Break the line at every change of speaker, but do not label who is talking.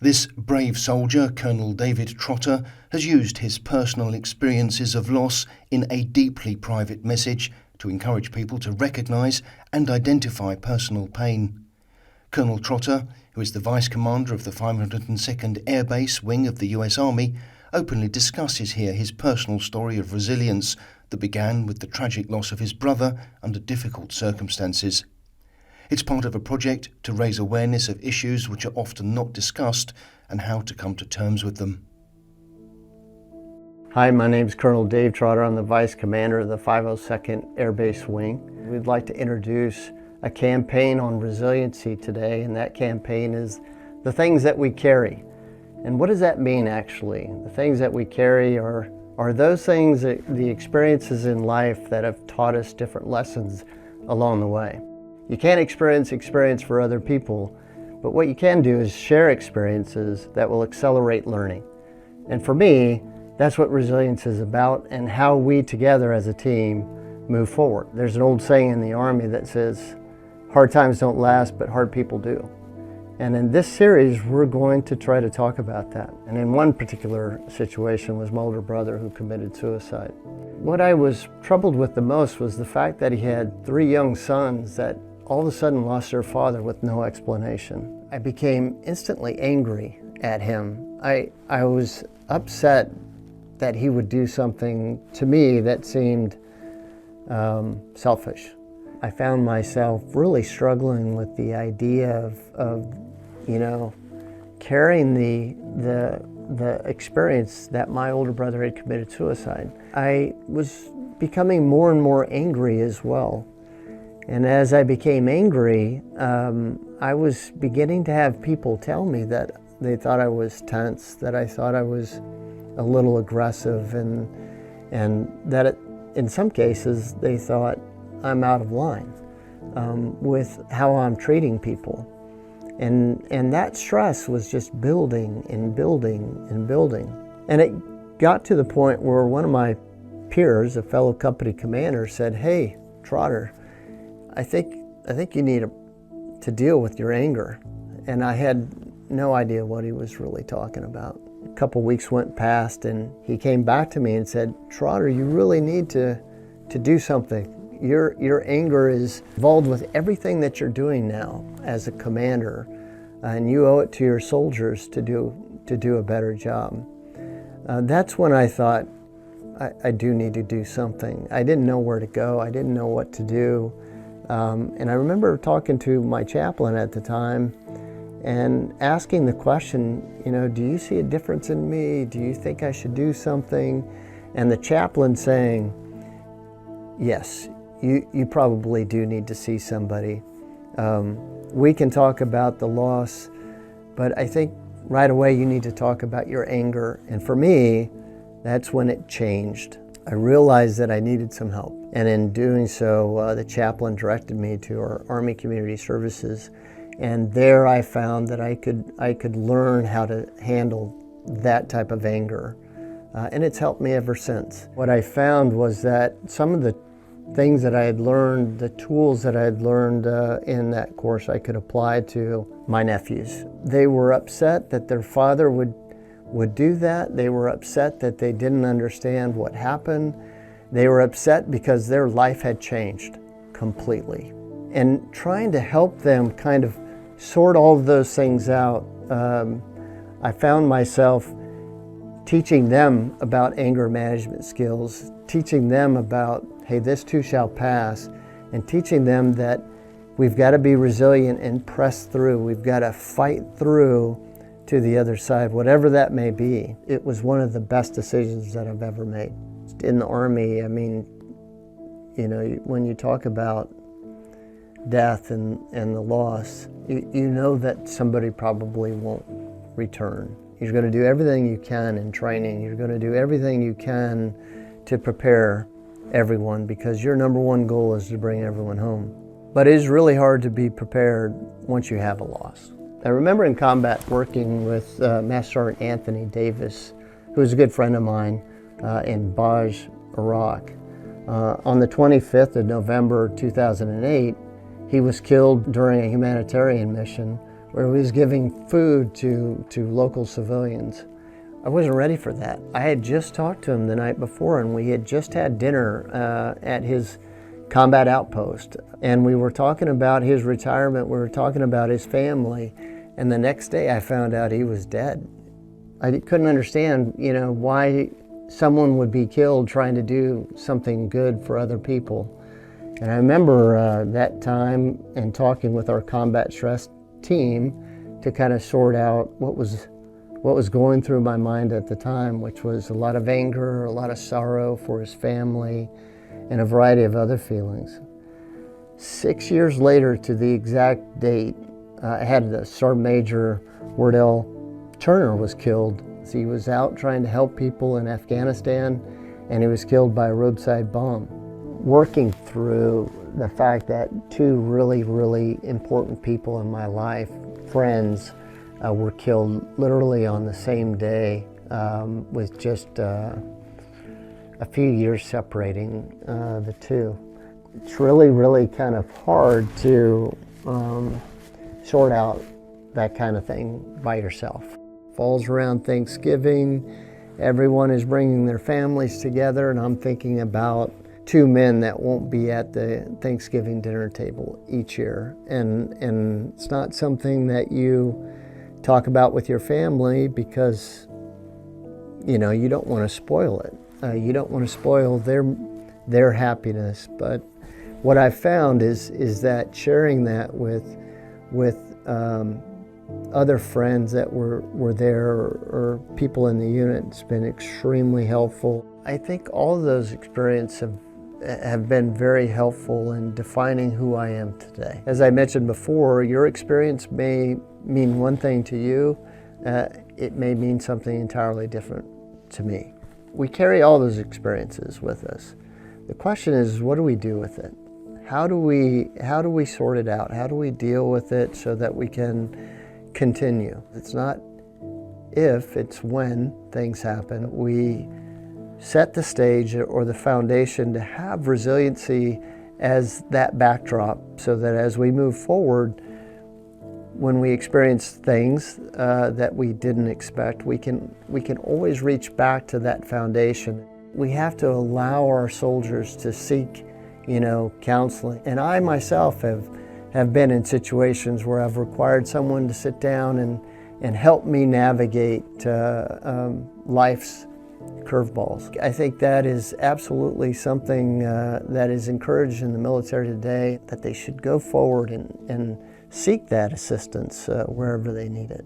This brave soldier, Colonel David Trotter, has used his personal experiences of loss in a deeply private message to encourage people to recognise and identify personal pain. Colonel Trotter, who is the Vice Commander of the 502nd Air Base Wing of the US Army, openly discusses here his personal story of resilience that began with the tragic loss of his brother under difficult circumstances. It's part of a project to raise awareness of issues which are often not discussed and how to come to terms with them.
Hi, my name is Colonel Dave Trotter. I'm the Vice Commander of the 502nd Air Base Wing. We'd like to introduce a campaign on resiliency today, and that campaign is the things that we carry. And what does that mean actually? The things that we carry are those things, the experiences in life that have taught us different lessons along the way. You can't experience for other people, but what you can do is share experiences that will accelerate learning. And for me, that's what resilience is about and how we together as a team move forward. There's an old saying in the Army that says, hard times don't last, but hard people do. And in this series, we're going to try to talk about that. And in one particular situation was my older brother who committed suicide. What I was troubled with the most was the fact that he had 3 young sons that all of a sudden lost their father with no explanation. I became instantly angry at him. I was upset that he would do something to me that seemed selfish. I found myself really struggling with the idea of carrying the experience that my older brother had committed suicide. I was becoming more and more angry as well. And as I became angry, I was beginning to have people tell me that they thought I was tense, that I thought I was a little aggressive, and that in some cases they thought I'm out of line with how I'm treating people. And that stress was just building and building and building. And it got to the point where one of my peers, a fellow company commander, said, "Hey, Trotter, I think you need to deal with your anger." And I had no idea what he was really talking about. A couple weeks went past and he came back to me and said, "Trotter, you really need to do something. Your anger is involved with everything that you're doing now as a commander, and you owe it to your soldiers to do a better job." That's when I thought, I do need to do something. I didn't know where to go. I didn't know what to do. And I remember talking to my chaplain at the time and asking the question, do you see a difference in me? Do you think I should do something? And the chaplain saying, yes, you probably do need to see somebody. We can talk about the loss, but I think right away you need to talk about your anger. And for me, that's when it changed. I realized that I needed some help. And in doing so, the chaplain directed me to our Army Community Services. And there I found that I could learn how to handle that type of anger. And it's helped me ever since. What I found was that some of the things that I had learned, the tools that I had learned in that course, I could apply to my nephews. They were upset that their father would do that. They were upset that they didn't understand what happened. They were upset because their life had changed completely. And trying to help them kind of sort all of those things out, I found myself teaching them about anger management skills, teaching them about, hey, this too shall pass, and teaching them that we've got to be resilient and press through. We've got to fight through to the other side, whatever that may be. It was one of the best decisions that I've ever made. In the Army, I mean, when you talk about death and the loss, you know that somebody probably won't return. You're going to do everything you can in training. You're going to do everything you can to prepare everyone, because your number one goal is to bring everyone home. But it is really hard to be prepared once you have a loss. I remember in combat working with Master Sergeant Anthony Davis, who was a good friend of mine in Baj, Iraq. On the 25th of November 2008, he was killed during a humanitarian mission where he was giving food to local civilians. I wasn't ready for that. I had just talked to him the night before, and we had just had dinner at his combat outpost. And we were talking about his retirement, we were talking about his family, and the next day I found out he was dead. I couldn't understand, why someone would be killed trying to do something good for other people. And I remember that time and talking with our combat stress team to kind of sort out what was going through my mind at the time, which was a lot of anger, a lot of sorrow for his family, and a variety of other feelings. 6 years later, to the exact date, I had the Sergeant Major Wardell Turner was killed. He was out trying to help people in Afghanistan, and he was killed by a roadside bomb. Working through the fact that two really, really important people in my life, friends, were killed literally on the same day, with just a few years separating the two. It's really, really kind of hard to sort out that kind of thing by yourself. Falls around Thanksgiving, everyone is bringing their families together, and I'm thinking about two men that won't be at the Thanksgiving dinner table each year. And it's not something that you talk about with your family because, you don't want to spoil it. You don't want to spoil their happiness. But what I've found is that sharing that with other friends that were there or people in the unit has been extremely helpful. I think all of those experiences have been very helpful in defining who I am today. As I mentioned before, your experience may mean one thing to you, it may mean something entirely different to me. We carry all those experiences with us. The question is, what do we do with it? How do we sort it out? How do we deal with it so that we can continue? It's not if, it's when things happen. We set the stage or the foundation to have resiliency as that backdrop so that as we move forward, when we experience things that we didn't expect, we can always reach back to that foundation. We have to allow our soldiers to seek, counseling. And I myself have been in situations where I've required someone to sit down and help me navigate life's curveballs. I think that is absolutely something that is encouraged in the military today, that they should go forward and seek that assistance wherever they need it.